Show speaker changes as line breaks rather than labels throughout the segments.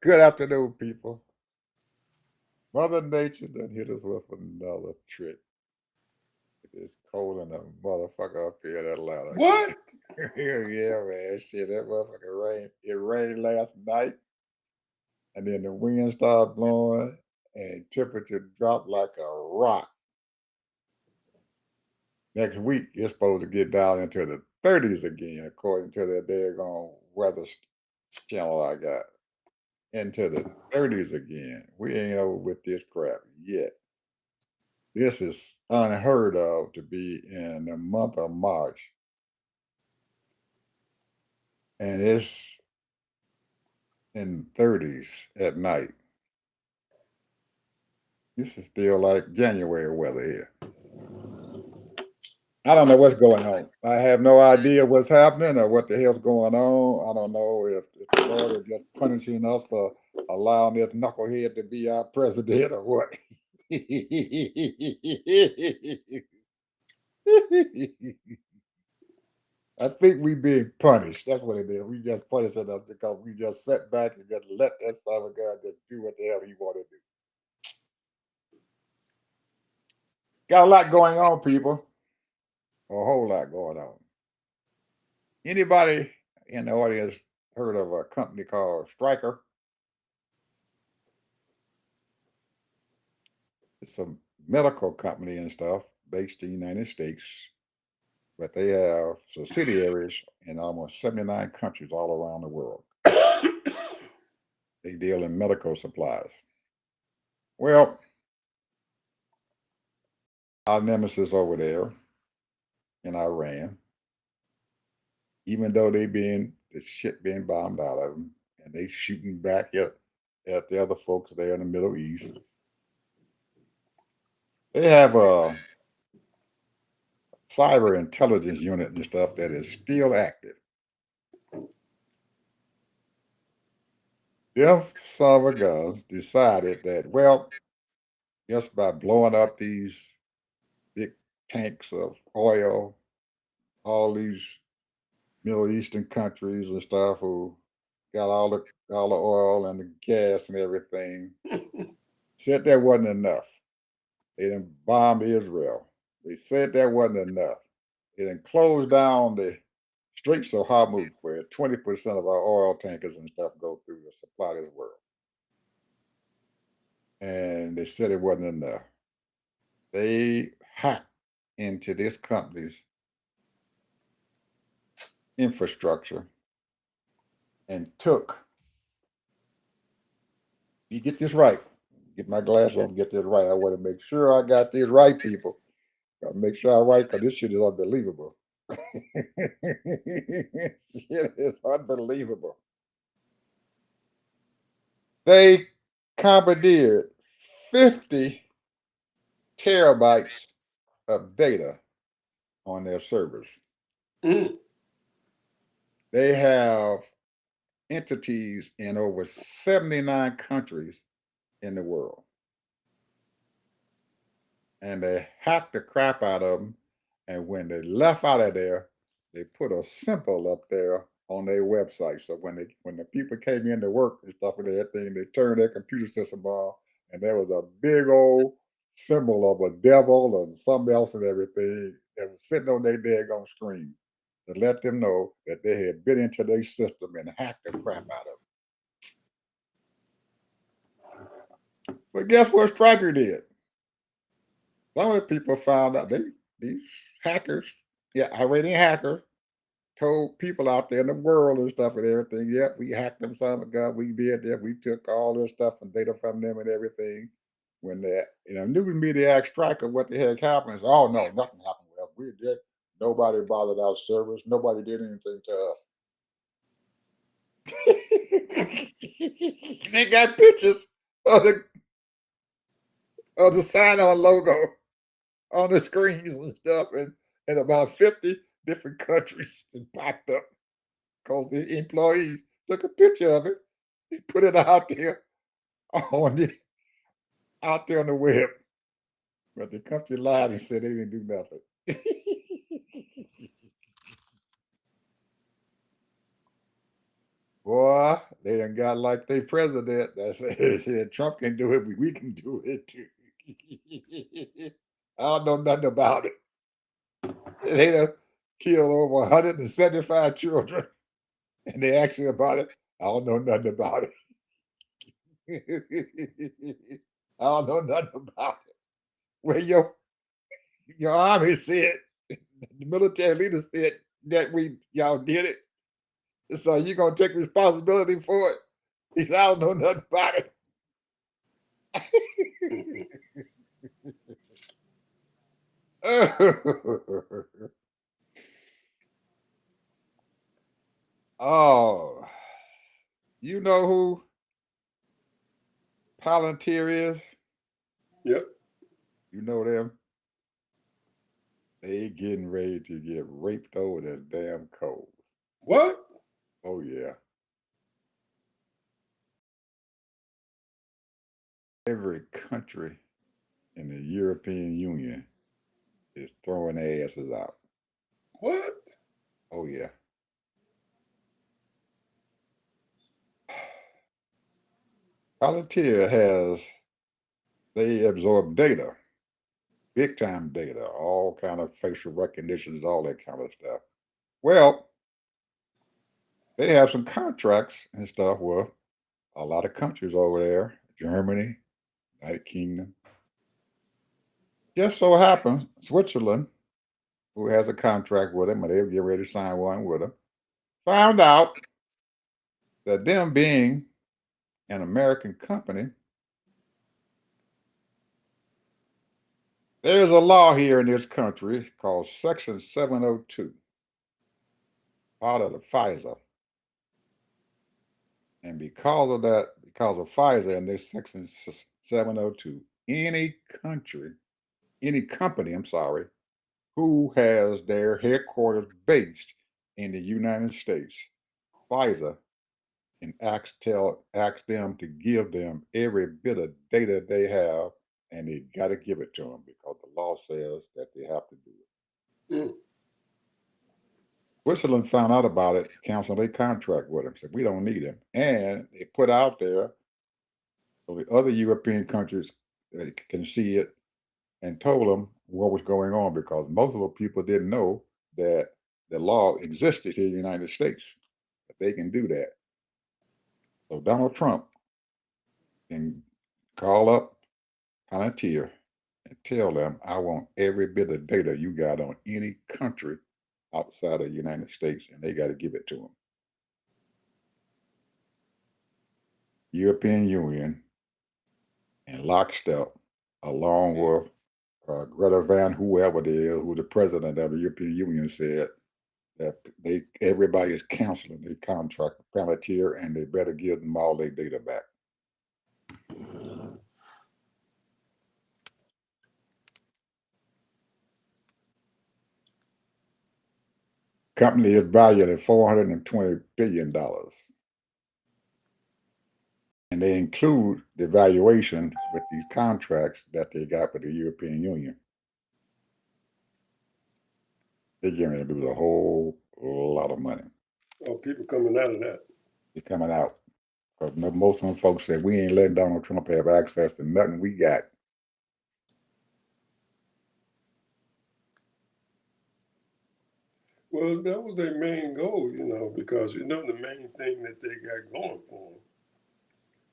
Good afternoon, people. Mother Nature done hit us with another trick. It's cold in the motherfucker up here in Atlanta
What?
again. Yeah, man. Shit, that motherfucker rain. It rained last night, and then the wind started blowing, and temperature dropped like a rock. Next week, it's supposed to get down into the 30s again, according to that daggone weather channel I got. Into the 30s again. We ain't over with this crap yet. This is unheard of to be in the month of March, and it's in 30s at night. This is still like January weather here. I don't know what's going on. I have no idea what's happening or what the hell's going on. I don't know if the Lord is just punishing us for allowing this knucklehead to be our president or what. I think we being punished. That's what it is. We just punishing us because we just sat back and just let that son of a God just do what the hell he want to do. Got a lot going on, people. A whole lot going on. Anybody in the audience heard of a company called Stryker? It's a medical company and stuff based in the United States, but they have subsidiaries in almost 79 countries all around the world. They deal in medical supplies. Well, our nemesis over there in Iran, even though the shit being bombed out of them, and they shooting back at the other folks there in the Middle East, they have a cyber intelligence unit and stuff that is still active. Them son of a guns decided that, well, just by blowing up these big tanks of oil, all these Middle Eastern countries and stuff who got all the oil and the gas and everything, said that wasn't enough. They done bombed Israel. They said that wasn't enough. They done closed down the Straits of Hormuz, where 20% of our oil tankers and stuff go through to supply this world. And they said it wasn't enough. They hacked into this company's infrastructure and took, you get this right, get my glass on, get this right. I want to make sure I got this right, people. Got to make sure I right because this shit is unbelievable. Shit is unbelievable. They commandeered 50 terabytes of data on their servers.
Mm.
They have entities in over 79 countries in the world. And they hacked the crap out of them. And when they left out of there, they put a symbol up there on their website. So when the people came in to work and stuff and everything, they turned their computer system on, and there was a big old symbol of a devil and something else and everything that was sitting on their daggone screen to let them know that they had been into their system and hacked the crap out of it. But guess what Stryker did? Some of the people found out these hackers, yeah, Iranian hackers, told people out there in the world and stuff and everything, yep, we hacked them, son of a gun, we did that, we took all this stuff and data from them and everything. When that, news media asked Stryker what the heck happened, oh no, nothing happened. Well, we did. Nobody bothered our servers. Nobody did anything to us. They got pictures of the sign-on logo on the screens and stuff, and about 50 different countries that popped up because the employees took a picture of it and put it on the out there on the web. But the country lied and said they didn't do nothing. Boy, they done got like their president that said Trump can do it, we can do it too. I don't know nothing about it. They done killed over 175 children, and they asked me about it. I don't know nothing about it. I don't know nothing about it. Well, your army said, the military leader said that y'all did it. So you gonna take responsibility for it? He said, I don't know nothing about it. Oh, you know who Palantir is?
Yep.
You know them? They getting ready to get raped over the damn coals.
What?
Oh yeah. Every country in the European Union is throwing their asses out.
What?
Oh yeah. Palantir they absorb data, big time data, all kind of facial recognitions, all that kind of stuff. Well, they have some contracts and stuff with a lot of countries over there, Germany, United Kingdom. Just so happens Switzerland, who has a contract with them, and they'll get ready to sign one with them, found out that them being an American company, there's a law here in this country called Section 702, part of the FISA. And because of that, because of FISA and this Section 702, any country, any company, I'm sorry, who has their headquarters based in the United States, FISA can ask them to give them every bit of data they have, and they got to give it to them because the law says that they have to do it.
Mm.
Switzerland found out about it, canceled their contract with them, said we don't need him, and they put out there so the other European countries can see it and told them what was going on because most of the people didn't know that the law existed here in the United States that they can do that. So Donald Trump can call up Palantir and tell them, I want every bit of data you got on any country outside of the United States, and they got to give it to them. European Union and lockstep, along with Greta Van whoever it is, who the president of the European Union said that everybody is canceling their contract with Palantir and they better give them all their data back. Company is valued at $420 billion. And they include the valuation with these contracts that they got with the European Union. They're getting ready to lose a whole lot of money.
Oh, people coming out of that.
They're coming out. Because most of them folks said, we ain't letting Donald Trump have access to nothing we got.
Well, that was their main goal, because the main thing that they got going for them,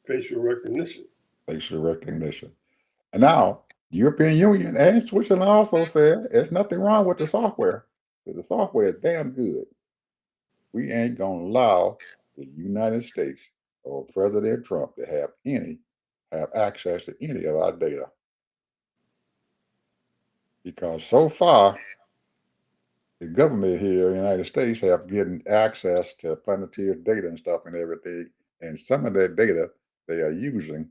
facial recognition.
Facial recognition. And now, the European Union and Switzerland also said there's nothing wrong with the software. So the software is damn good. We ain't going to allow the United States or President Trump to have access to any of our data. Because so far, the government here in the United States have getting access to Planeteer data and stuff and everything. And some of that data they are using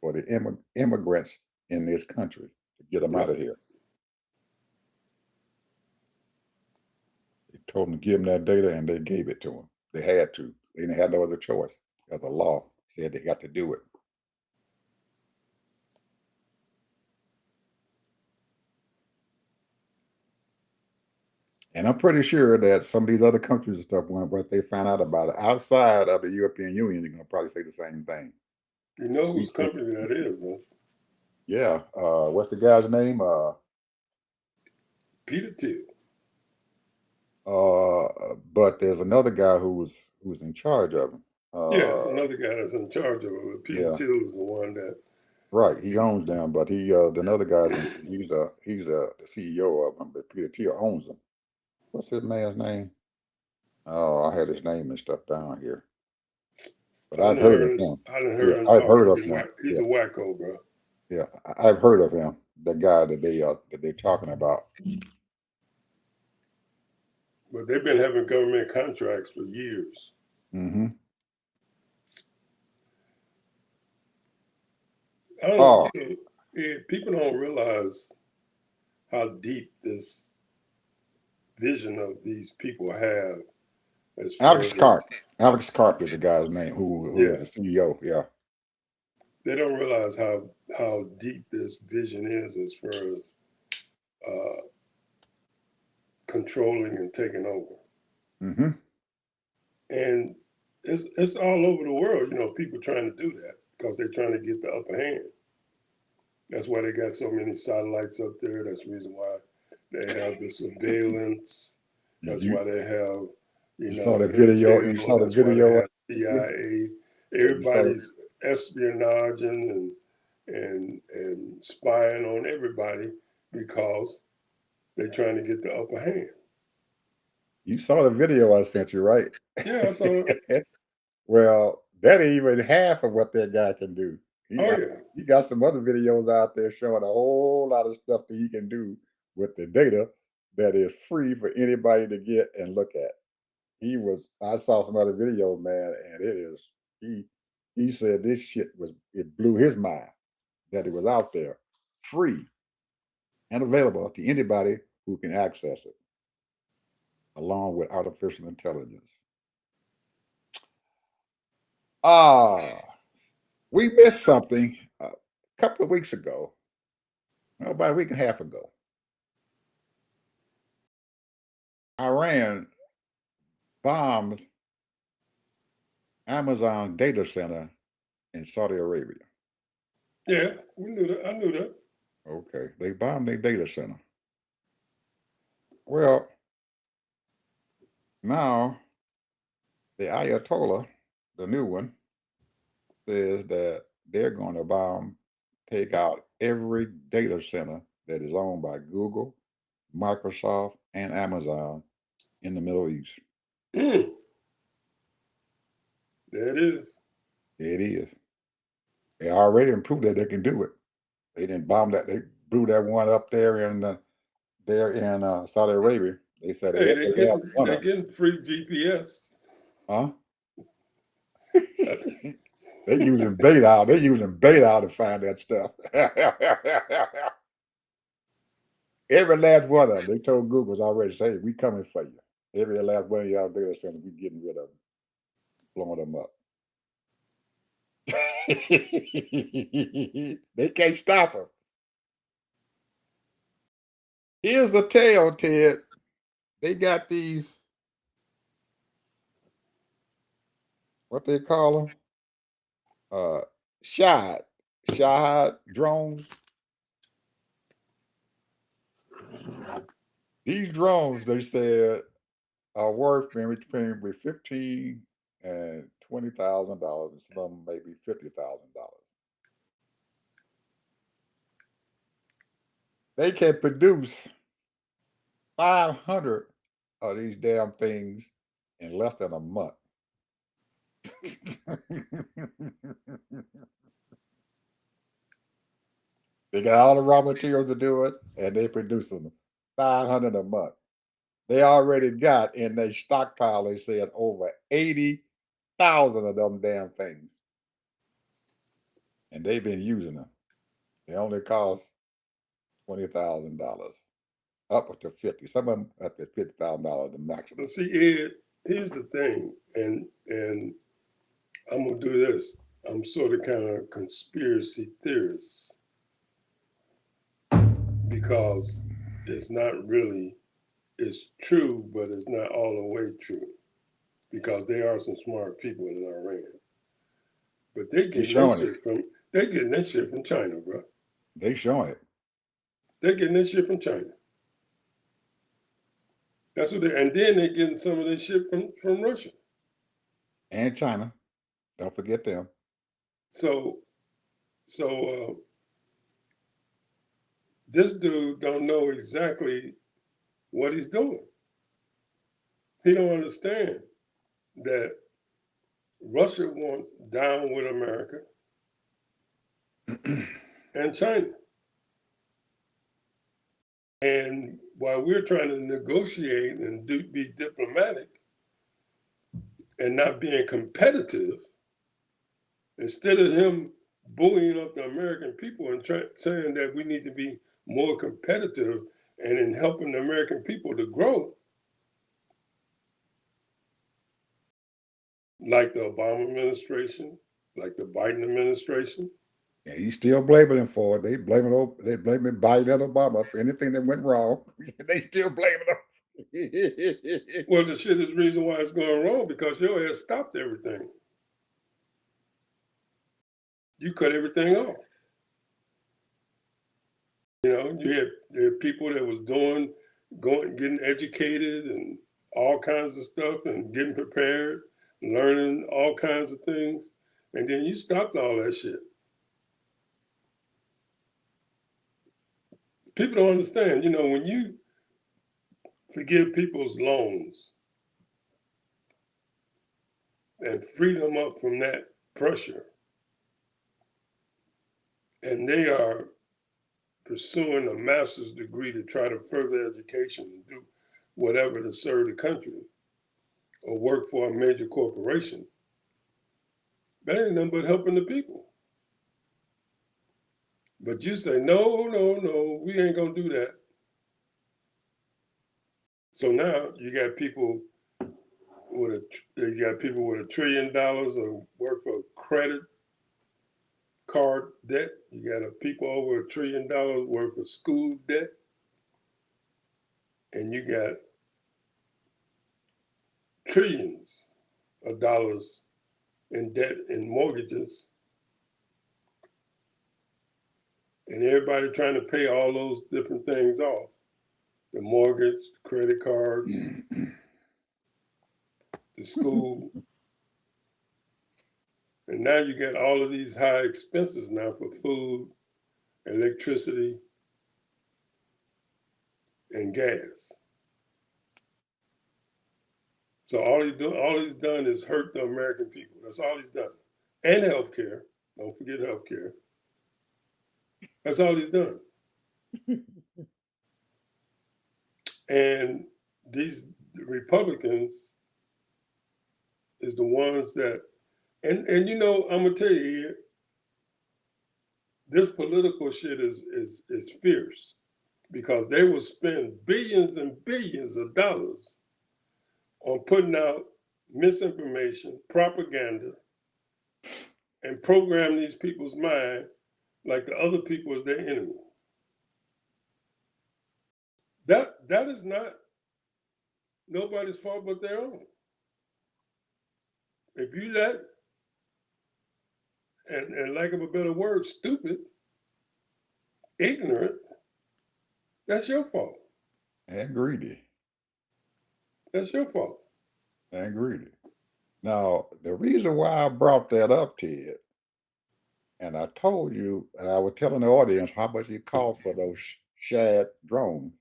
for the immigrants in this country to get them out of here. They told them to give them that data and they gave it to them. They had to. They didn't have no other choice because the law said they got to do it. And I'm pretty sure that some of these other countries and stuff, once they find out about it, outside of the European Union, they're gonna probably say the same thing.
You know
We
whose
think,
company that is, though?
yeah. What's the guy's name?
Peter Thiel.
But there's another guy who's in charge of him.
Yeah, it's another guy that's in charge of it. But Peter
Yeah,
Thiel is the one that.
right. He owns them, but the another guy's he's the CEO of them, but Peter Thiel owns them. What's his man's name? Oh, I had his name and stuff down here, but I've heard of him.
I done
Yeah,
heard him
I've
talk.
heard of him.
He's
Yeah,
a wacko, bro.
yeah, I've heard of him. The guy that they're talking about.
But they've been having government contracts for years.
Mm-hmm.
I don't
Oh,
know. People don't realize how deep this vision of these people have as far
Alex
as,
Karp. Alex Karp is the guy's name who
yeah,
is the CEO. Yeah.
they don't realize how deep this vision is as far as uh, controlling and taking over.
Mm-hmm.
And it's all over the world, people trying to do that because they're trying to get the upper hand. That's why they got so many satellites up there. That's the reason why they have the surveillance. That's
You
why they have,
you saw the video. You
intel.
saw the
That's why they
video.
have CIA.
You saw the,
Everybody's espionaging and spying on everybody because they're trying to get the upper hand.
you saw the video I sent you, right?
Yeah, so
Well, that ain't even half of what that guy can do.
oh yeah.
He got some other videos out there showing a whole lot of stuff that he can do with the data that is free for anybody to get and look at. I saw some other videos, man, and he he said this shit it blew his mind that it was out there free and available to anybody who can access it, along with artificial intelligence. Ah, we missed something a couple of weeks ago, well, about a week and a half ago. Iran bombed Amazon data center in Saudi Arabia.
Yeah, we knew that. I knew that.
Okay, they bombed their data center. Well, now the Ayatollah, the new one, says that they're going to take out every data center that is owned by Google, Microsoft, and Amazon in the Middle East.
There it is.
It is. They already proved that they can do it. They didn't bomb that. They blew that one up there in Saudi Arabia. They said
Hey,
they have one
they
of them.
getting free GPS.
Huh? They using beta. They using beta to find that stuff. Every last one of them. They told Google's already say we coming for you. Every last one of y'all data centers, we getting rid of them, blowing them up. They can't stop them. Here's the tale, Ted. They got these, what they call them, Shahid, Shahid drones. These drones, they said, are worth between with $15,000 and $20,000, and some of them maybe $50,000. They can produce 500 of these damn things in less than a month. They got all the raw materials to do it, and they produce them 500 a month. They already got in their stockpile, they said, over 80,000 of them damn things. And they've been using them. They only cost $20,000, up to 50. Some of them up to $50,000 the maximum.
But see, Ed, here's the thing, and I'm gonna do this. I'm sort of kind of conspiracy theorist because it's not really is true, but it's not all the way true because there are some smart people in Iran. But they're
They
getting
showing it.
that shit from China, bro.
They showing it.
They're getting that shit from China. That's what they, and then they're getting some of this shit from Russia.
And China. Don't forget them.
So this dude don't know exactly what he's doing. He don't understand that Russia wants down with America and China. And while we're trying to negotiate and be diplomatic and not being competitive, instead of him bullying up the American people and saying that we need to be more competitive and in helping the American people to grow, like the Obama administration, like the Biden administration.
And he's still blaming them for it. They blaming Biden and Obama for anything that went wrong. They still blaming them.
Well, the shit is the reason why it's going wrong because your ass stopped everything. You cut everything off. You know, you had people that was getting educated and all kinds of stuff and getting prepared, learning all kinds of things, and then you stopped all that shit. People don't understand. You know, when you forgive people's loans and free them up from that pressure, and they are pursuing a master's degree to try to further education and do whatever to serve the country or work for a major corporation, that ain't nothing but helping the people. But you say, no, we ain't gonna do that. So now you got people with $1 trillion of worth of credit card debt. You got people over $1 trillion worth of school debt, and you got trillions of dollars in debt and mortgages, and everybody trying to pay all those different things off: the mortgage, the credit cards, the school. And now you got all of these high expenses now for food, electricity, and gas. So all he's done is hurt the American people. That's all he's done. And healthcare. Don't forget healthcare. That's all he's done. And these Republicans is the ones that, and you know, I'm gonna tell you here, this political shit is fierce because they will spend billions and billions of dollars on putting out misinformation, propaganda, and program these people's mind like the other people is their enemy. That is not nobody's fault but their own. If you let, and lack of a better word, stupid, ignorant, that's your fault.
And greedy.
That's your fault.
And greedy. Now, the reason why I brought that up, Ted, and I told you, and I was telling the audience how much it cost for those Shad drones.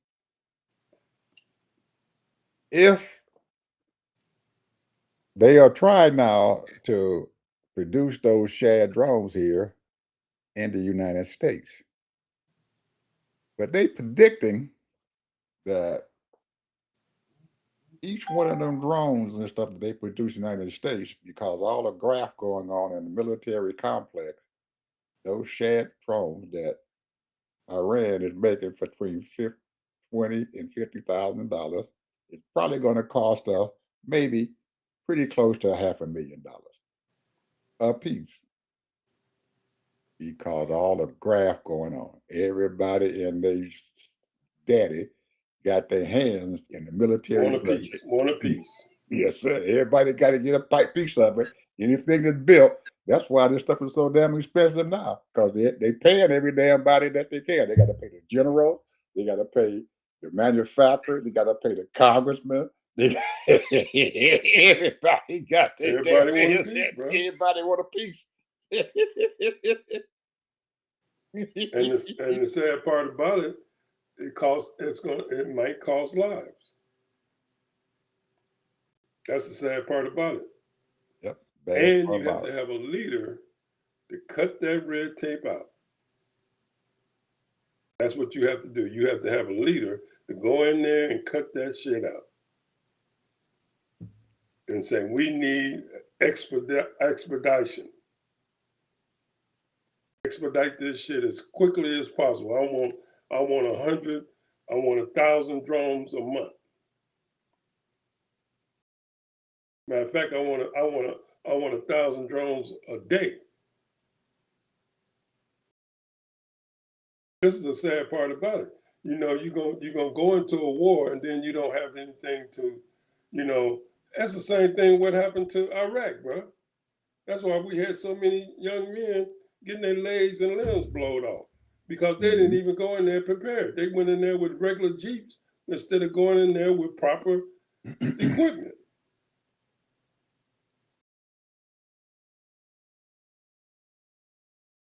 If they are trying now to produce those Shad drones here in the United States, but they predicting that each one of them drones and stuff that they produce in the United States, because all the graft going on in the military complex, those Shad drones that Iran is making for between $20 and $50,000, it's probably going to cost us maybe pretty close to $500,000 a piece because all the graft going on. Everybody and their daddy got their hands in the military
Want a
budget.
piece. Want a piece.
Yes, sir. Everybody got to get a piece of it. Anything that's built. That's why this stuff is so damn expensive now. Because they paying every damn body that they can. They got to pay the general. They got to pay the manufacturer. They got to pay the congressman. Everybody got their damn
Everybody want a
hands.
piece, bro.
Everybody want a piece.
And the sad part about it, it might cost lives. That's the sad part about it.
Yep.
And you have to have a leader to cut that red tape out. That's what you have to do. You have to have a leader to go in there and cut that shit out. And say, we need expedition. Expedite this shit as quickly as possible. I want 100, I want 1,000 drones a month. Matter of fact, I want 1,000 drones a day. This is the sad part about it. You know, you're gonna go into a war and then you don't have anything to, that's the same thing what happened to Iraq, bro. That's why we had so many young men getting their legs and limbs blown off because they didn't even go in there prepared. They went in there with regular Jeeps instead of going in there with proper equipment.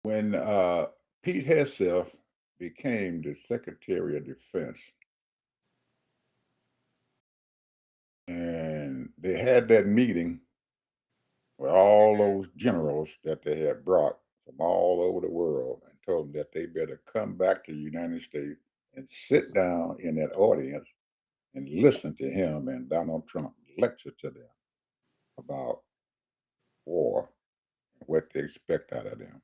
When Pete Hegseth became the Secretary of Defense, and they had that meeting with all those generals that they had brought from all over the world and told them that they better come back to the United States and sit down in that audience and listen to him and Donald Trump lecture to them about war and what they expect out of them.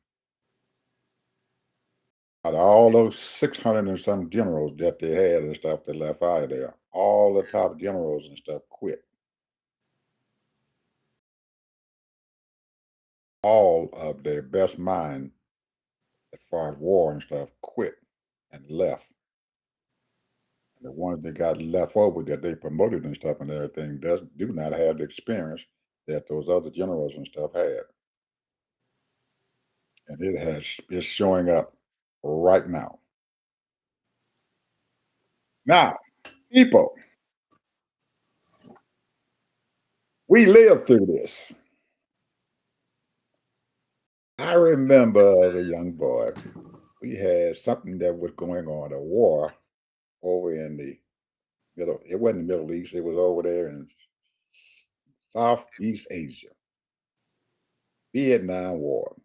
Out of all those 600 and some generals that they had and stuff that left out of there, all the top generals and stuff quit. All of their best mind as far as war and stuff quit and left. And the ones that got left over that they promoted and stuff and everything do not have the experience that those other generals and stuff had. And it's showing up right now. Now, people, we lived through this. I remember as a young boy, we had something that was going on, a war over in the middle. It wasn't the Middle East, it was over there in Southeast Asia. Vietnam War.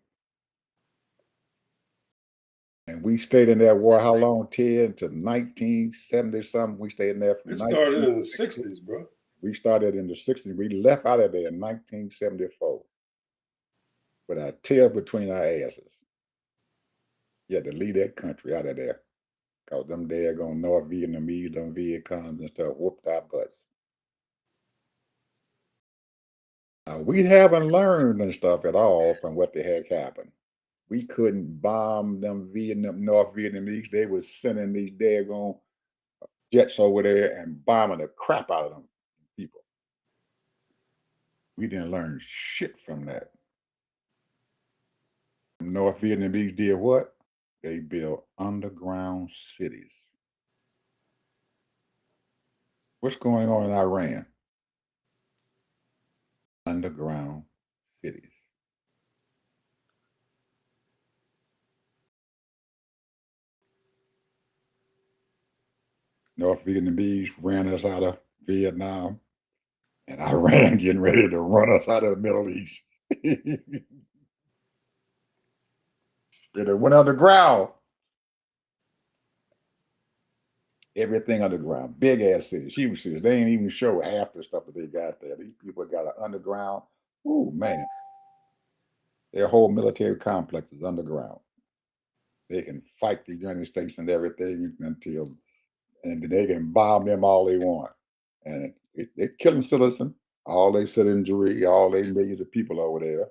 And we stayed in that war how long, Ted? To 1970 something. We stayed in there from
It started in the
1960.
60s, bro.
We started in the 60s. We left out of there in 1974 with our tail between our asses. You had to leave that country out of there because them daggone North Vietnamese, them Viet Congs and stuff whooped our butts. We haven't learned and stuff at all from what the heck happened. We couldn't bomb them North Vietnamese. They was sending these daggone jets over there and bombing the crap out of them people. We didn't learn shit from that. North Vietnamese did what? They built underground cities. What's going on in Iran? Underground cities. North Vietnamese ran us out of Vietnam, and Iran getting ready to run us out of the Middle East. It went underground. Everything underground. Big ass cities, huge cities. They ain't even show half the stuff that they got there. These people got an underground. Ooh, man. Their whole military complex is underground. They can fight the United States and everything and they can bomb them all they want. And they're killing citizens, all they citizenry, all they millions of people over there.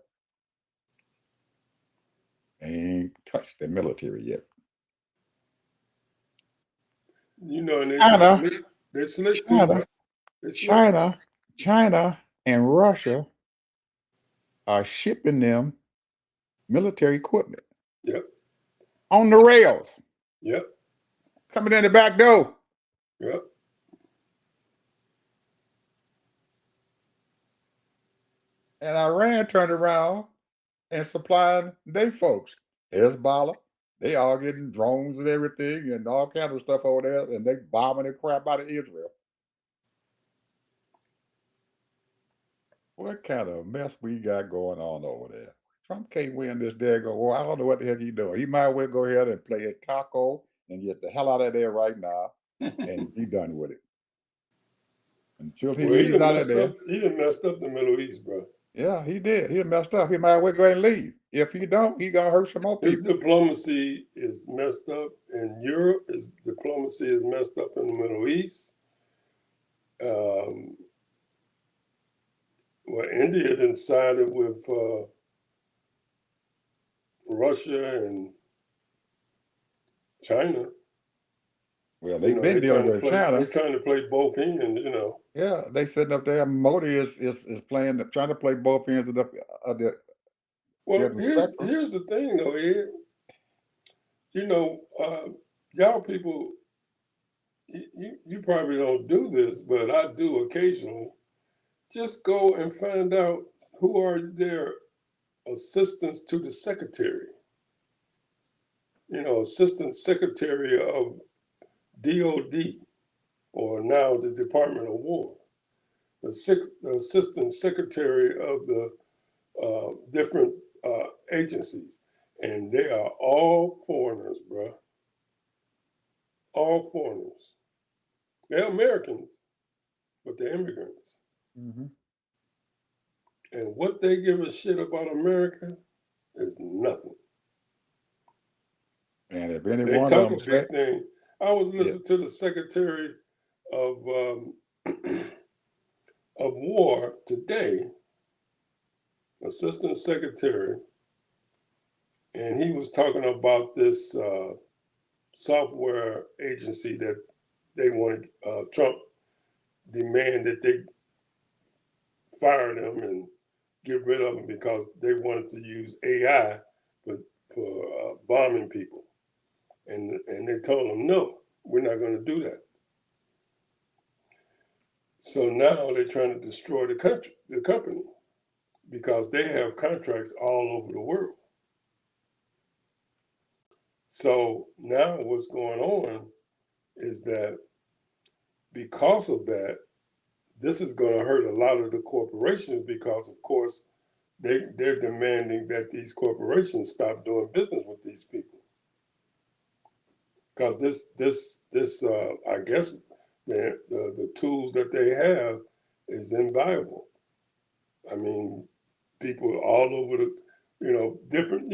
They ain't touched their military yet.
You know, and they
China,
slick. They slick too, bro.
China,
They slick.
China, and Russia are shipping them military equipment
Yep.
on the rails,
Yep.
coming in the back door.
Yep.
And Iran turned around and supplying they folks. Hezbollah, they all getting drones and everything and all kinds of stuff over there, and they bombing the crap out of Israel. What kind of mess we got going on over there? Trump can't win this daggone war. I don't know what the heck he's doing. He might well go ahead and play it Caco and get the hell out of there right now and be done with it. Until he
Well, he
leaves
done
out of
messed
there.
up. He done messed up the Middle East, bro.
Yeah, he did. He messed up. He might well go ahead and leave. If he don't, he gonna hurt some more
His
people.
diplomacy is messed up in Europe. His diplomacy is messed up in the Middle East. Well, India then sided with Russia and China.
Well,
You
they've
know,
been dealing with
they're
China.
trying to play both ends. You know.
Yeah, they sitting up there. Modi is playing, trying to play both ends of
Well,
the spectrum.
here's the thing, though, Ed. You know, y'all people, you probably don't do this, but I do occasionally. Just go and find out who are their assistants to the secretary. You know, assistant secretary of DOD, or now the Department of War, the assistant secretary of the different agencies, and they are all foreigners, bro. All foreigners. They're Americans, but they're immigrants.
Mm-hmm.
And what they give a shit about America is nothing.
And if any
They
one of
talk
them
a
say,
big thing. I was
yeah,
listening to the Secretary of of War today, Assistant Secretary, and he was talking about this software agency that they wanted. Trump demand that they fire them and get rid of them because they wanted to use AI for bombing people, and they told him no, we're not going to do that. So now they're trying to destroy the company, because they have contracts all over the world. So now what's going on is that because of that, this is going to hurt a lot of the corporations, because of course they're demanding that these corporations stop doing business with these people, because this I guess the tools that they have is invaluable. I mean, people all over different,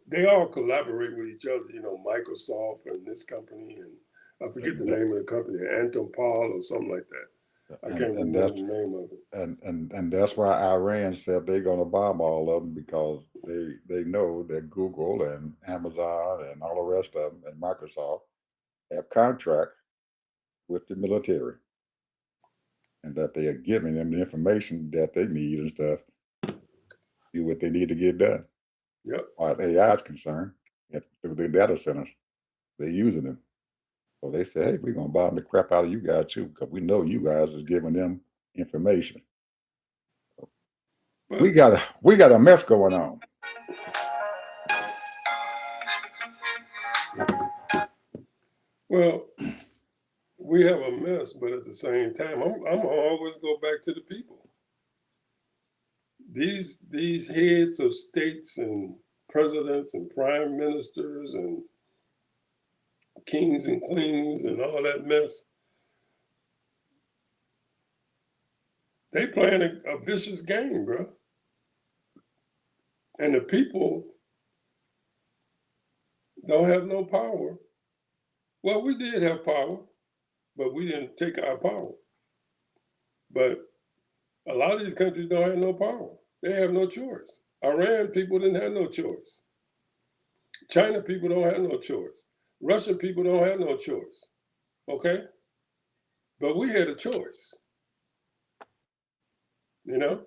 they all collaborate with each other, Microsoft and this company, and I forget the
and that,
name of the company, Anton Paul or something like that. I can't
and
remember
that's
the name of it.
and that's why Iran said they're going to bomb all of them, because they know that Google and Amazon and all the rest of them and Microsoft have contracts with the military, and that they are giving them the information that they need and stuff, do what they need to get done.
Yep.
As far as AI is concerned, through their data centers, they're using them. So they say, hey, we're going to bomb the crap out of you guys too, because we know you guys is giving them information.
But
We got a mess going on.
well, we have a mess, but at the same time, I'm gonna always go back to the people. These heads of states and presidents and prime ministers and kings and queens and all that mess, they playing a vicious game, bro. And the people don't have no power. Well, we did have power, but we didn't take our power. But a lot of these countries don't have no power. They have no choice. Iran people didn't have no choice. China people don't have no choice. Russian people don't have no choice. Okay, but we had a choice, you know.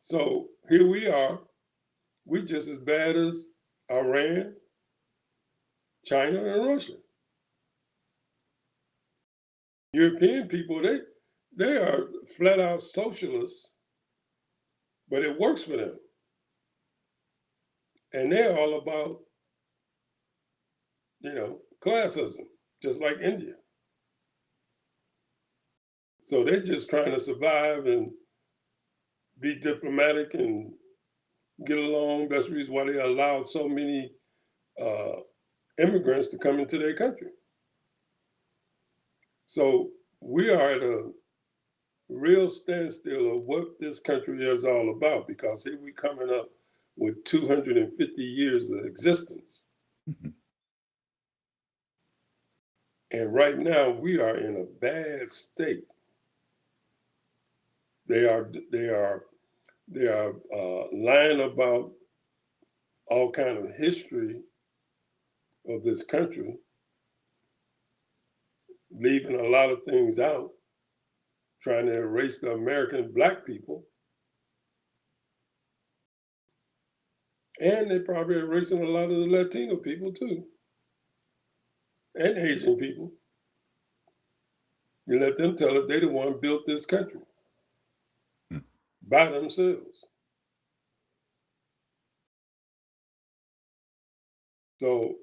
So here we are. We just as bad as Iran, China, and Russia. European people, they are flat out socialists, but it works for them, and they're all about classism, just like India. So they're just trying to survive and be diplomatic and get along. That's the reason why they allowed so many uh, immigrants to come into their country. So we are at a real standstill of what this country is all about, because here we coming up with 250 years of existence. And right now we are in a bad state. They are they are they are lying about all kind of history of this country, leaving a lot of things out, trying to erase the American black people, and they're probably erasing a lot of the Latino people too, and Asian people. You let them tell it they the one built this country by themselves. So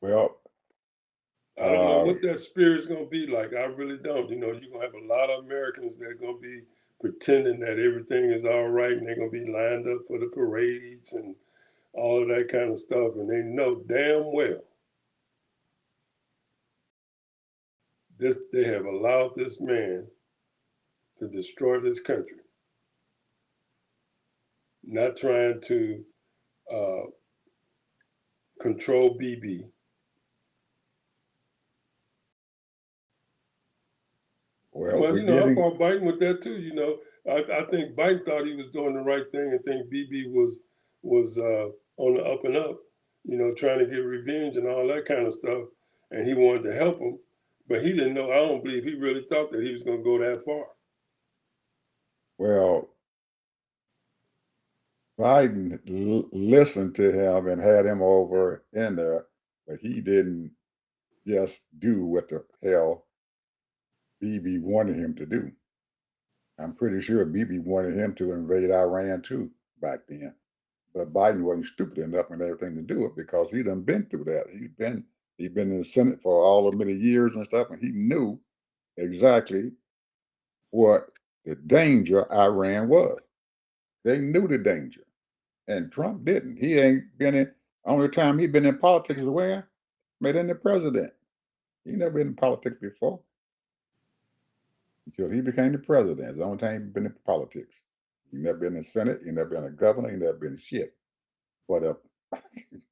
Well,
I don't know
uh,
what that spirit's gonna be like. I really don't. You're gonna have a lot of Americans that are gonna be pretending that everything is all right, and they're gonna be lined up for the parades and all of that kind of stuff, and they know damn well this they have allowed this man to destroy this country, not trying to uh, control BB.
well,
Well,
we're
I
getting
fought Biden with that too. I think Biden thought he was doing the right thing, and think BB was on the up and up. Trying to get revenge and all that kind of stuff, and he wanted to help him, but he didn't know. I don't believe he really thought that he was going to go that far.
well. Biden listened to him and had him over in there, but he didn't just do what the hell BB wanted him to do. I'm pretty sure BB wanted him to invade Iran too back then. But Biden wasn't stupid enough and everything to do it, because he done been through that. He'd been in the Senate for all of many years and stuff, and he knew exactly what the danger Iran was. They knew the danger. And Trump didn't. He ain't been in. Only time he been in politics is where? Made him the president. He never been in politics before until he became the president. It's the only time he been in politics. He never been in the Senate. He never been a governor. He never been shit. But a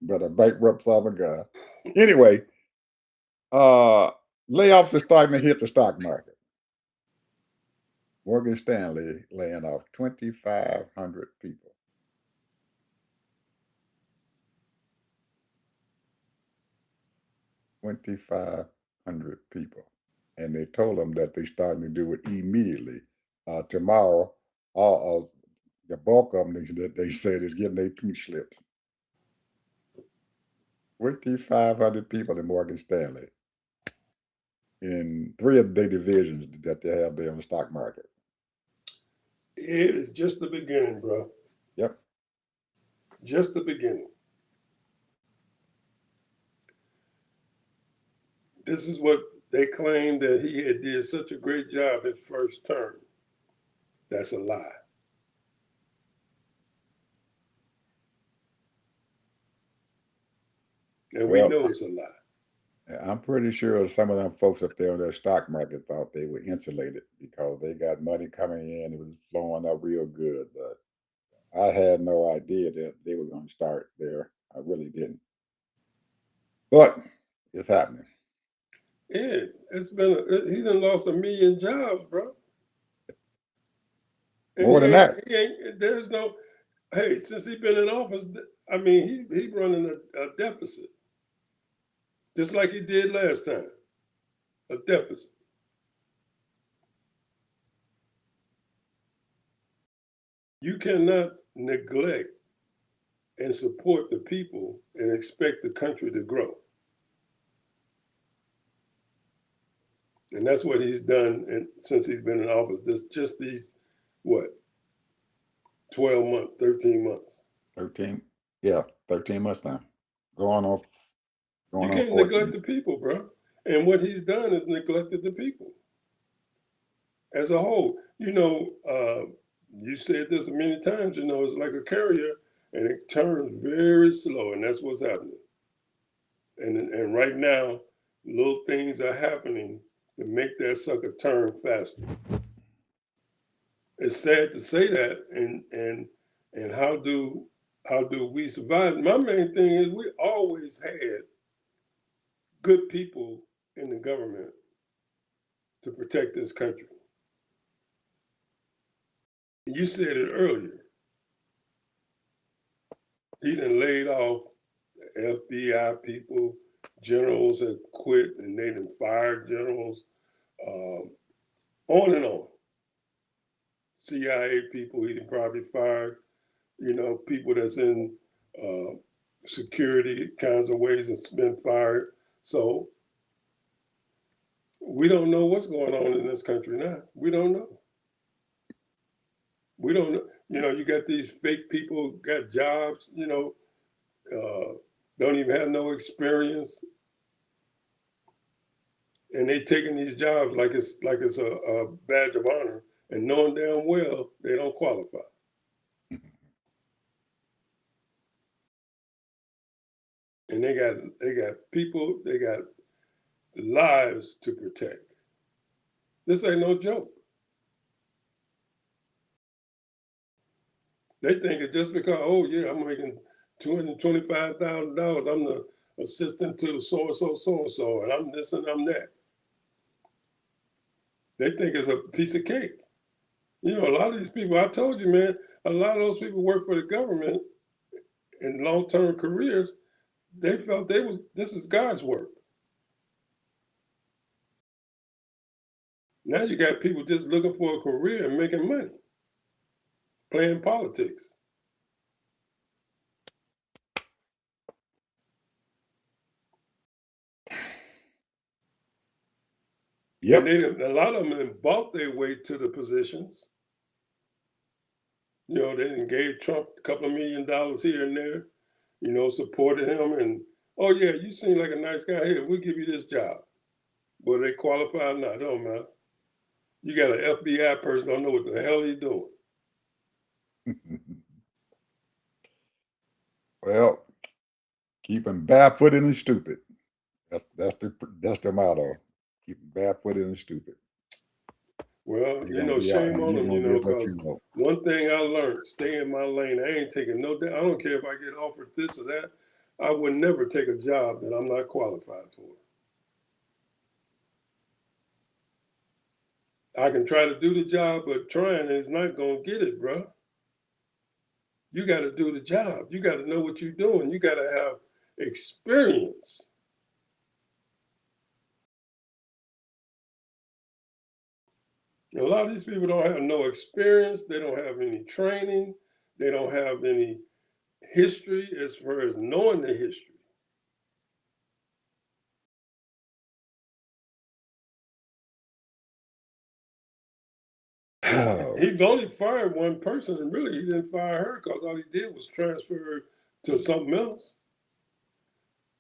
but a bankrupt son of a gun. Anyway, uh, layoffs are starting to hit the stock market. Morgan Stanley laying off 2,500 people. 2,500 people. And they told them that they starting to do it immediately. Tomorrow, all of the bulk of them that they said is getting their pink slips. 2,500 people in Morgan Stanley in three of their divisions that they have there in the stock market.
It is just the beginning, bro.
Yep.
Just the beginning. This is what they claimed, that he had did such a great job his first term. That's a lie. And we
Well,
know it's a lie.
I'm pretty sure some of them folks up there in their stock market thought they were insulated because they got money coming in. It was flowing up real good. But I had no idea that they were going to start there. I really didn't. But it's happening.
Yeah, he done lost 1 million jobs, bro. And
More than that.
there's no, hey, since he been in office, I mean, he running a deficit. just like he did last time, a deficit. You cannot neglect and support the people and expect the country to grow. And that's what he's done since he's been in office. Just these, what, 12 months, 13 months.
13, yeah, 13 months now. Going on,
You
going on
can't neglect
14.
the people, bro. And what he's done is neglected the people as a whole. You said this many times, it's like a carrier and it turns very slow, and that's what's happening. And right now, little things are happening to make that sucker turn faster. It's sad to say that, and how do we survive? My main thing is we always had good people in the government to protect this country. You said it earlier. He done laid off FBI people, generals have quit, and they done fired generals, um, on and on. CIA people he done probably fired, people that's in uh, security kinds of ways have been fired. So we don't know what's going on in this country now. We don't know. We don't know. You got these fake people got jobs, don't even have no experience, and they taking these jobs like it's a badge of honor, and knowing damn well they don't qualify. And they got people, they got lives to protect. This ain't no joke. They think it just because, oh yeah, I'm making $225,000, I'm the assistant to the so and so, and I'm this and I'm that. They think it's a piece of cake. A lot of these people, I told you, man, a lot of those people work for the government in long-term careers. They felt this is God's work. Now you got people just looking for a career and making money, playing politics.
Yep.
And a lot of them have bought their way to the positions. They done gave Trump a couple of $1 million here and there, supported him. And, oh, yeah, you seem like a nice guy here. We'll give you this job. Whether they qualify or not, don't matter. You got an FBI person, don't know what the hell he's doing.
Well, keeping barefooted and stupid. That's the motto. Keeping barefooted and stupid.
Well,
You're gonna be out,
shame
and
on
you're
them,
gonna get what you
because
know.
one thing I learned, stay in my lane. I ain't taking no, I don't care if I get offered this or that. I would never take a job that I'm not qualified for. I can try to do the job, but trying is not going to get it, bro. You got to do the job. You got to know what you're doing. You got to have experience. A lot of these people don't have no experience. They don't have any training. They don't have any history as far as knowing the history. He's only fired one person, and really he didn't fire her because all he did was transfer to something else.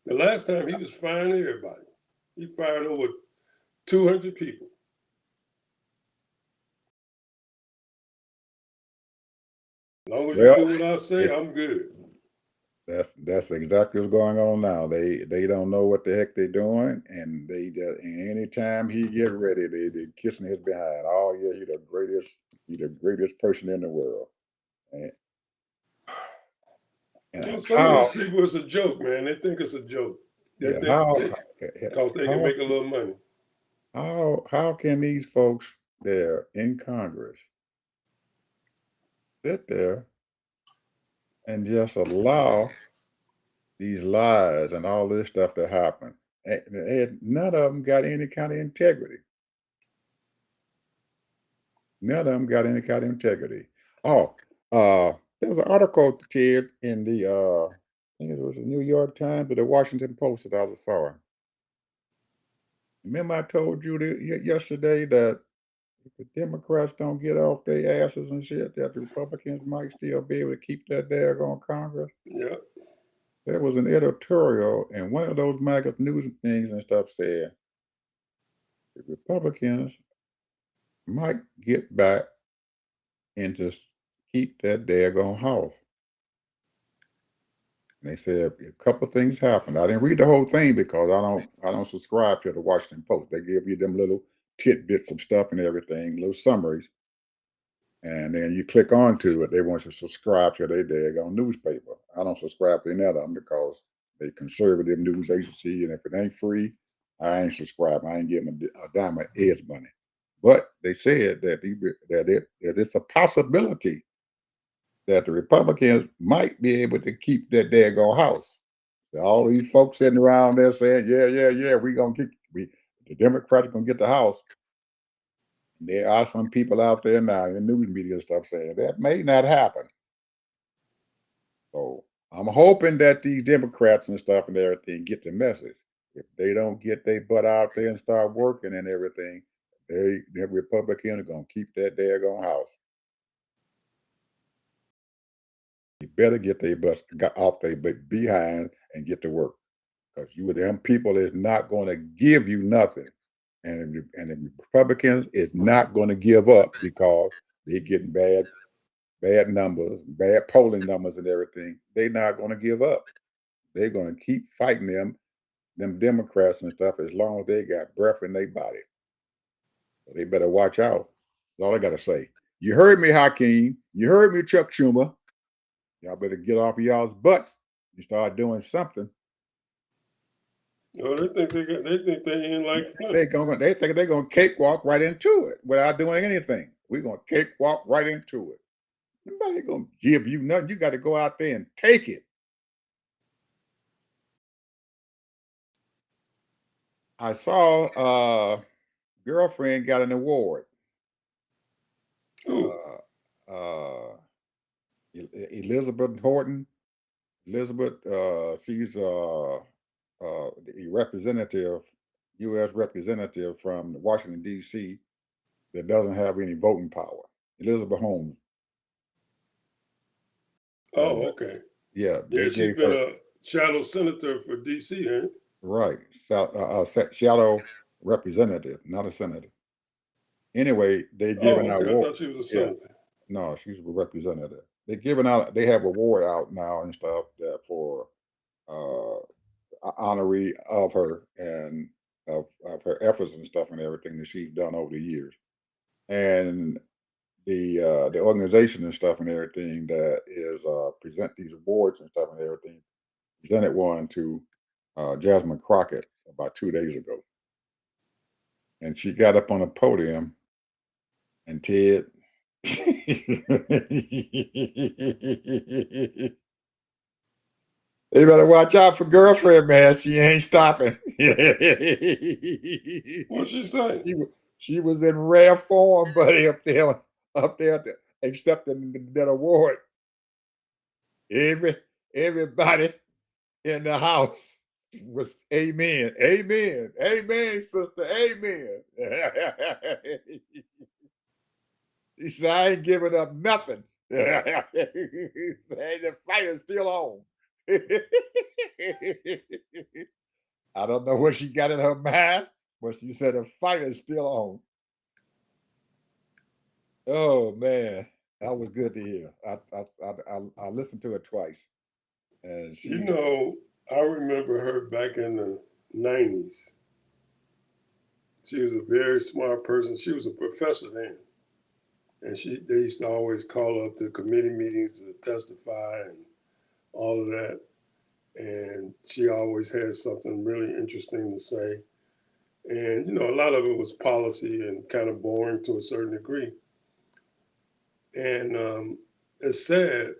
The last time he was firing everybody. He fired over 200 people. As long as you
Well,
do what I say,
it's,
I'm good.
that's exactly what's going on now. They don't know what the heck they're doing, and they just, and anytime he get ready, they kissing his behind. Oh yeah, he's the greatest person in the world. And, and
Some of these
how
people, it's a joke, man. They think it's a joke. They
yeah
think
how
they, because they can
how
make a little money.
how can these folks there in Congress sit there and just allow these lies and all this stuff to happen? None of them got any kind of integrity. None of them got any kind of integrity. Oh, there was an article, Ted, in the I think it was the New York Times or the Washington Post that I saw. Remember, I told you yesterday that if the Democrats don't get off their asses and shit, that the Republicans might still be able to keep that daggone Congress.
Yeah.
There was an editorial, and one of those magazine news things and stuff said the Republicans might get back and just keep that daggone house. And they said a couple of things happened. I didn't read the whole thing because I don't subscribe to the Washington Post. They give you them little tidbits of stuff and everything, little summaries. And then you click onto it, they want you to subscribe to their daggone newspaper. I don't subscribe to any of them because they conservative news agency, and if it ain't free, I ain't subscribing. I ain't getting a dime of Ed's money. But they said that it's a possibility that the Republicans might be able to keep that daggone house. So all these folks sitting around there saying, yeah, the Democrats are gonna get the house. There are some people out there now in the news media and stuff saying that may not happen. So I'm hoping that these Democrats and stuff and everything get the message. If they don't get their butt out there and start working and everything, the Republicans are gonna keep that daggone house. You better get their butts off their behind and get to work. Because you with them people is not going to give you nothing. And the Republicans is not going to give up because they're getting bad numbers, bad polling numbers and everything. They're not going to give up. They're going to keep fighting them Democrats and stuff as long as they got breath in their body. So they better watch out. That's all I gotta say. You heard me, Hakeem. You heard me, Chuck Schumer. Y'all better get off of y'all's butts and start doing something.
Oh, they think they ain't like
They think they're gonna cakewalk right into it without doing anything. We're gonna cakewalk right into it. Nobody gonna give you nothing. You got to go out there and take it. I saw girlfriend got an award.
Ooh.
Uh, Elizabeth Horton. Elizabeth, she's the representative, U.S. representative from Washington D.C. that doesn't have any voting power. Elizabeth Holmes.
Oh, okay.
Yeah,
Yeah,
they
she's
gave
been
her
a shadow senator for DC, ain't it?
right shadow representative, not a senator. Anyway, they giving
Oh,
out
okay. I
award.
thought she was a
Yeah,
senator.
no, she's a representative. They giving out. They have award out now and stuff that for uh honoree of her and of her efforts and stuff and everything that she's done over the years. And the organization and stuff and everything that is present these awards and stuff and everything presented one to Jasmine Crockett about 2 days ago, and she got up on a podium and Ted. You better watch out for girlfriend, man. She ain't stopping.
What'd she say?
she, she was in rare form, buddy, up there accepting that award. Every everybody in the house was amen, amen, amen, sister, amen. He said, I ain't giving up nothing. The fight is still on. I don't know what she got in her mind, but she said the fight is still on. Oh man, that was good to hear. I listened to it twice, and
You
she
know, I remember her back in the 90s. She was a very smart person. She was a professor then. And they used to always call her up to committee meetings to testify and all of that. And she always had something really interesting to say. And, you know, a lot of it was policy and kind of boring to a certain degree. And it's sad,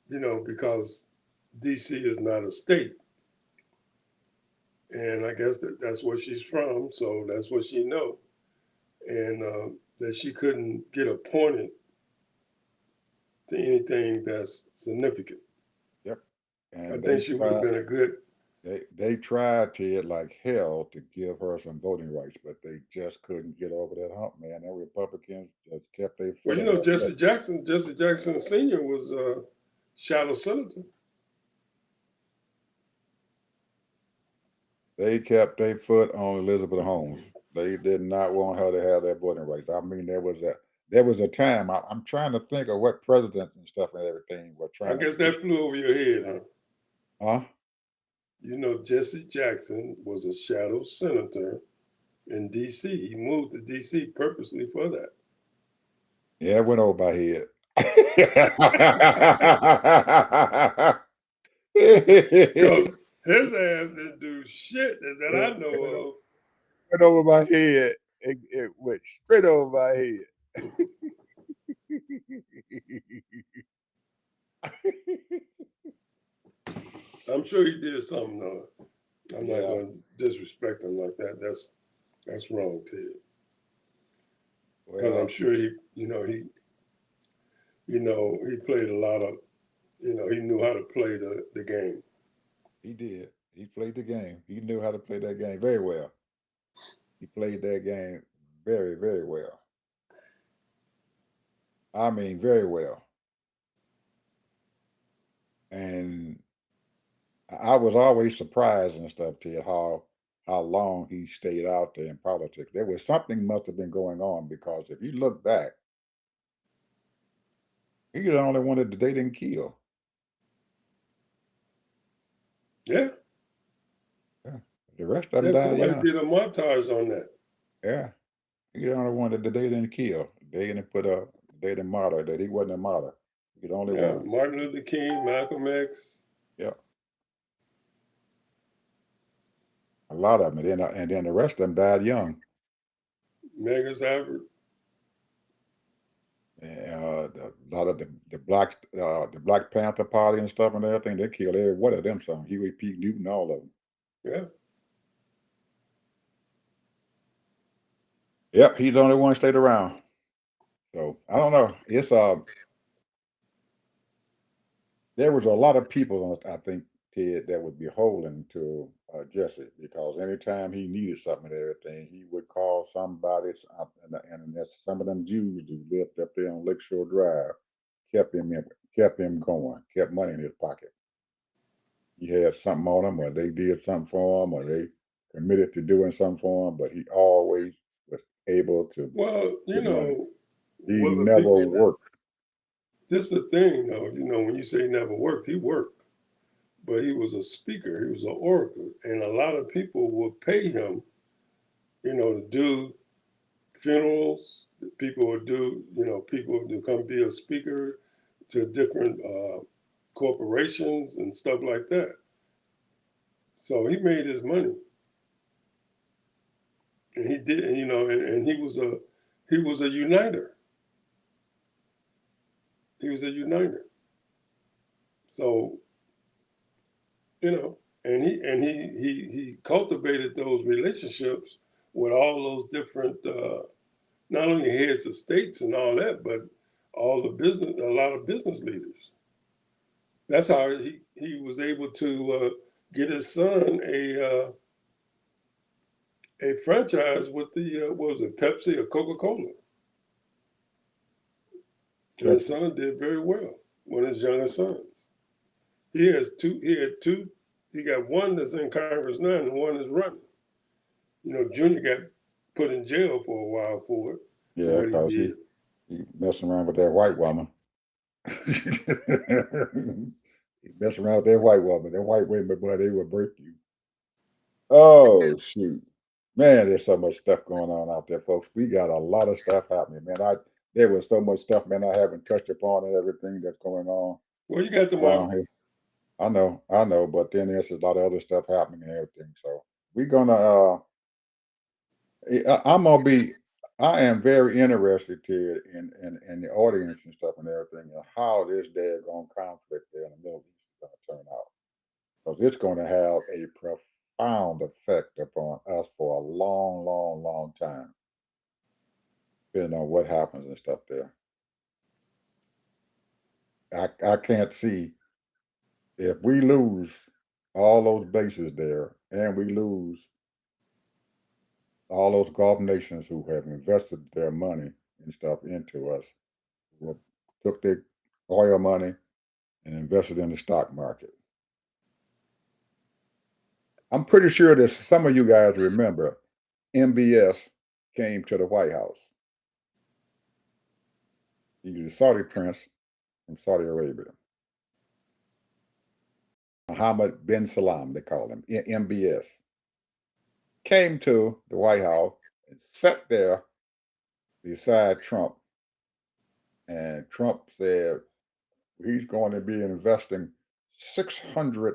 you know, because DC is not a state. and I guess that's where she's from, so that's what she know, and that she couldn't get appointed to anything that's significant.
Yep.
I
And
think she would have been a good.
they tried to like hell to give her some voting rights, but they just couldn't get over that hump, man. The Republicans just kept their
Well,
foot
you
in
know,
that neck.
Jesse Jackson Senior was shadow senator.
They kept their foot on Elizabeth Holmes. They did not want her to have that voting rights. I mean, there was a time. I'm trying to think of what presidents and stuff and everything were
I
trying to
guess
push.
that flew over your head, huh?
Huh?
You know, Jesse Jackson was a shadow senator in D.C. He moved to D.C. purposely for that.
Yeah, it went over my head.
Because his ass didn't do shit that I
It
know
went over my head. It went straight over my head.
of. I'm sure he did something, though. I'm not
Yeah,
going to disrespect him like that. That's wrong, Ted. Because I'm
well,
sure he played a lot of, he knew how to play the game.
he did. He played the game. He knew how to play that game very well. He played that game very, very well. I mean, very well. And I was always surprised and stuff to how long he stayed out there in politics. There was something must have been going on because if you look back, he's the only one that they didn't kill.
Yeah,
Yeah. The rest of them
yeah.
died
Somebody
young.
did a montage on that.
Yeah. He's the only one that they didn't kill. They didn't put a they didn't martyr that he wasn't a martyr. He's the only
Yeah,
one.
Martin Luther King, Malcolm X,
Yeah. A lot of them. And then the rest of them died young.
Megas Albert.
A lot of the Black Panther Party and stuff and everything, they killed every one of them. Some Huey P. Newton, all of them.
Yeah.
Yep, he's the only one that stayed around. So I don't know. It's there was a lot of people I think Ted that would be holding to Jesse because anytime he needed something and everything, he would call somebody. And that's some of them Jews who lived up there on Lakeshore Drive kept him going, kept money in his pocket. He had something on him, or they did something for him, or they committed to doing something for him, but he always was able to
Well,
get money. He
whether
never
people.
worked.
This is the thing, though. When you say never worked, he worked, but he was a speaker. He was an orator, and a lot of people would pay him, to do funerals. People would do, people to come be a speaker to different corporations and stuff like that. So he made his money, and he did, and he was a uniter. He was a uniter. So and he cultivated those relationships with all those different, not only heads of states and all that, but a lot of business leaders. That's how he was able to get his son a franchise with the what was it, Pepsi or Coca Cola, and his
Pepsi.
son did very well. One of his younger sons. He has two. He had two. He got one that's in Congress now, and one is running. Junior got put in jail for a while for it, for
Yeah,
what he
because
did.
he messing around with that white woman. He messing around with that white woman. That white woman, boy, they will break you. Oh shoot, man! There's so much stuff going on out there, folks. We got a lot of stuff happening, man. There was so much stuff, man. I haven't touched upon and everything that's going on
Well, you got
around
tomorrow.
here. I know, but then there's a lot of other stuff happening and everything. So we're gonna. I'm gonna be. I am very interested, Ted, in the audience and stuff and everything, and how this daggone conflict there in the Middle East is gonna turn out, because it's gonna have a profound effect upon us for a long, long, long time, depending on what happens and stuff there. I can't see if we lose all those bases there and we lose all those Gulf nations who have invested their money and stuff into us, who took their oil money and invested in the stock market. I'm pretty sure that some of you guys remember MBS came to the White House. He's a Saudi prince from Saudi Arabia. Mohammed bin Salam, they call him, MBS, came to the White House and sat there beside Trump. And Trump said he's going to be investing $600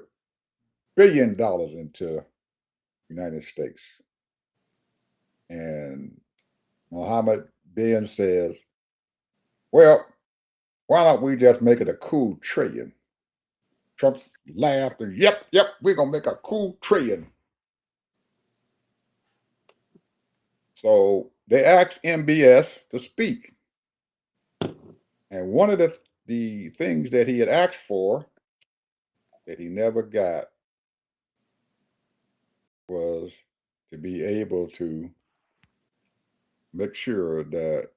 billion into the United States. And Mohammed bin says, well, why don't we just make it a cool trillion? Trump laughed and, yep, we're going to make a cool trillion. So they asked MBS to speak. And one of the things that he had asked for that he never got was to be able to make sure that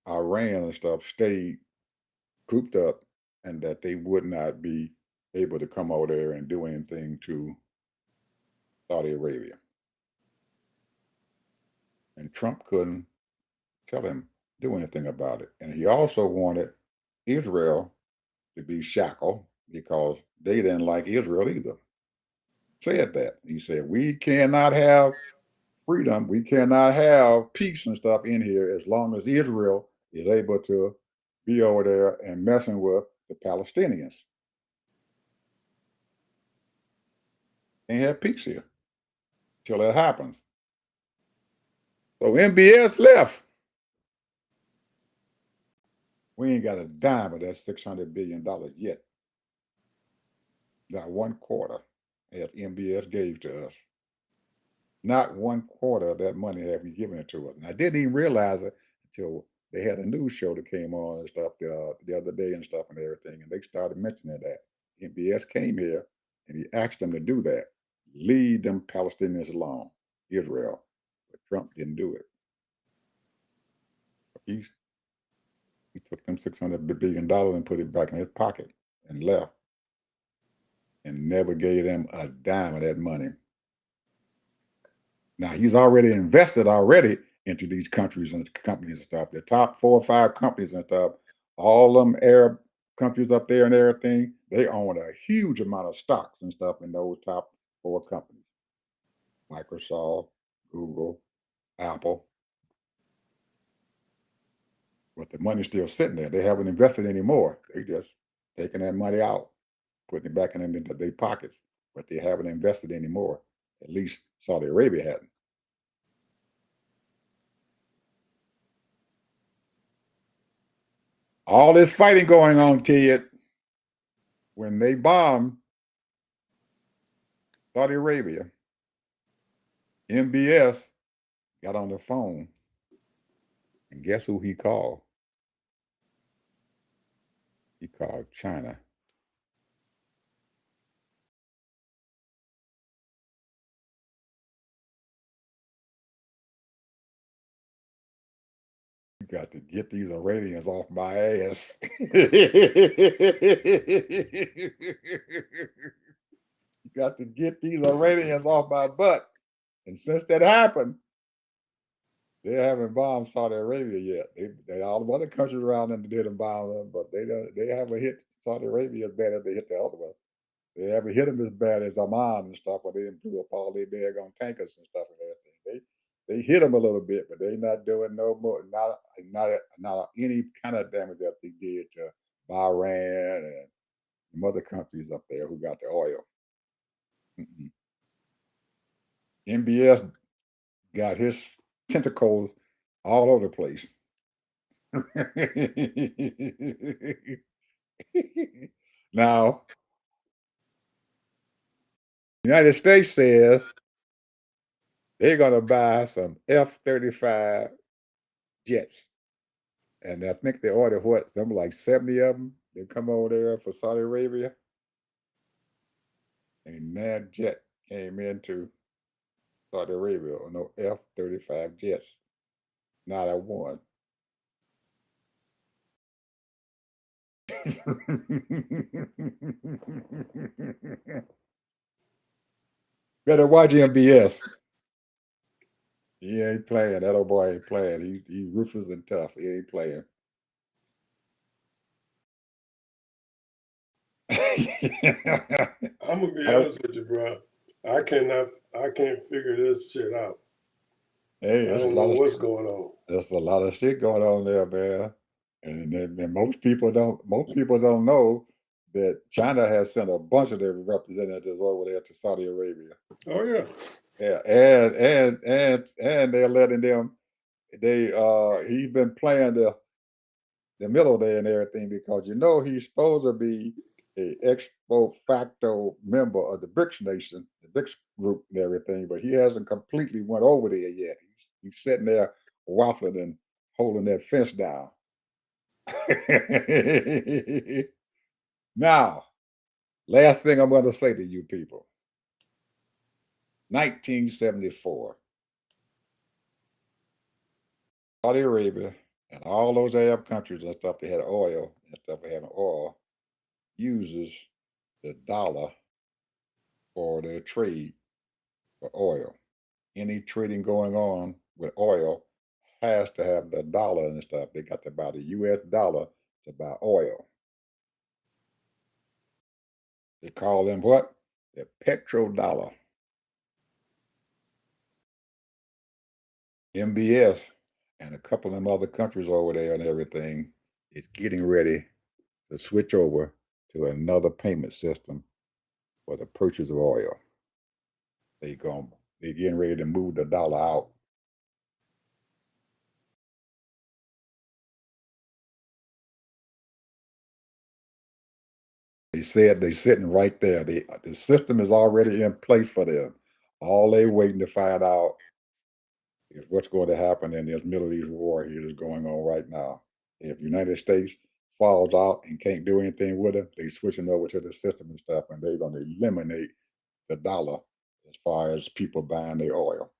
Iran and stuff stayed cooped up and that they would not be able to come over there and do anything to Saudi Arabia. And Trump couldn't tell him do anything about it. And he also wanted Israel to be shackled because they didn't like Israel either. Said that. He said, we cannot have freedom, we cannot have peace and stuff in here as long as Israel is able to be over there and messing with the Palestinians. Can't have peace here till that happens. So MBS left. We ain't got a dime of that $600 billion yet. Not 1/4 as MBS gave to us. Not 1/4 of that money have we given it to us. And I didn't even realize it until they had a news show that came on and stuff the other day and stuff and everything. And they started mentioning that. MBS came here and he asked them to do that. Leave them Palestinians alone, Israel. But Trump didn't do it. He took them $600 billion and put it back in his pocket and left and never gave them a dime of that money. Now he's already invested into these countries and companies and stuff. The top 4 or 5 companies and stuff, all them Arab countries up there and everything, they own a huge amount of stocks and stuff in those top 4 companies. Microsoft, Google, Apple. But the money's still sitting there. They haven't invested anymore. They just taking that money out, putting it back into their pockets. But they haven't invested anymore. At least Saudi Arabia hadn't. All this fighting going on, Ted, when they bombed Saudi Arabia, MBS got on the phone, and guess who he called? He called China. You got to get these Iranians off my ass. You got to get these Iranians off my butt. And since that happened, they haven't bombed Saudi Arabia yet. They all the other countries around them didn't bomb them, but they haven't hit Saudi Arabia as bad as they hit the other one. They haven't hit them as bad as Oman and stuff, where they didn't blew up all their daggone tankers and stuff and everything. They hit them a little bit, but they not doing no more, not any kind of damage that they did to Bahrain and some other countries up there who got the oil. Mm-mm. MBS got his tentacles all over the place. Now, United States says they're going to buy some F-35 jets. And I think they ordered what, something like 70 of them. They come over there for Saudi Arabia. And that jet came into Saudi Arabia on no F-35 jets. Not a one. Better watch MBS. He ain't playing. That old boy ain't playing. He ruthless and tough. He ain't playing.
I'm gonna be honest with you, bro. I can't figure this shit out.
Hey,
I don't know what's going on.
There's a lot of shit going on there, man. And most people don't know that China has sent a bunch of their representatives over there to Saudi Arabia.
Oh yeah.
Yeah, and they're letting them. He's been playing the middle there and everything because he's supposed to be a ex facto member of the BRICS nation, the BRICS group and everything, but he hasn't completely went over there yet. He's sitting there waffling and holding that fence down. Now, last thing I'm going to say to you people. 1974. Saudi Arabia and all those Arab countries and stuff that had oil and stuff that had oil uses the dollar for their trade for oil. Any trading going on with oil has to have the dollar and stuff. They got to buy the US dollar to buy oil. They call them what? The petrodollar. MBS and a couple of them other countries over there and everything is getting ready to switch over to another payment system for the purchase of oil. They're getting ready to move the dollar out. They said they're sitting right there. The system is already in place for them. All they're waiting to find out is what's going to happen in this Middle East war here that's going on right now. If the United States falls out and can't do anything with it, they're switching over to the system and stuff, and they're going to eliminate the dollar as far as people buying their oil.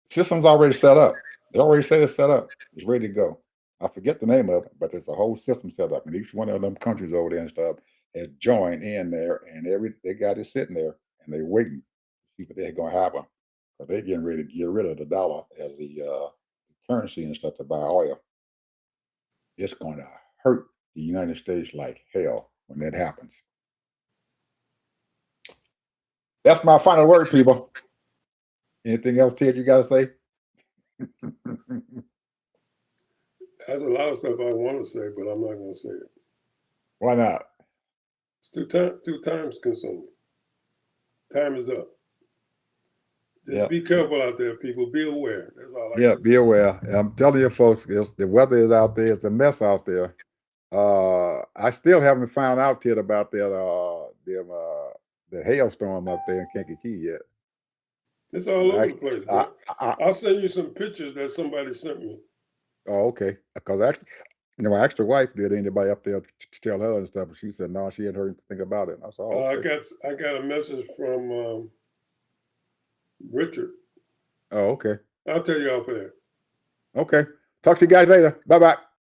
The system's already set up. They already said it's set up. It's ready to go. I forget the name of it, but there's a whole system set up, and each one of them countries over there and stuff has joined in there, and they got it sitting there, and they're waiting to see what they're going to happen. But they're getting ready to get rid of the dollar as the currency and stuff to buy oil. It's going to hurt the United States like hell when that happens. That's my final word, people. Anything else, Ted, you got to say?
There's a lot of stuff I want to say, but I'm not going to say it.
Why not?
It's too time consuming. Time is up. Just be careful out there, people. Be aware. That's all I can
be aware. I'm telling you, folks, the weather is out there. It's a mess out there. I still haven't found out yet about that the hailstorm up there in Kankakee yet.
It's all over the place, bro. I'll send you some pictures that somebody sent me.
Oh, okay. Because actually, I asked her wife, did anybody up there to tell her and stuff? And she said, no, she hadn't heard anything about it. And I said, oh, okay.
I got a message from Richard.
Oh, okay.
I'll tell you off there.
Okay. Talk to you guys later. Bye-bye.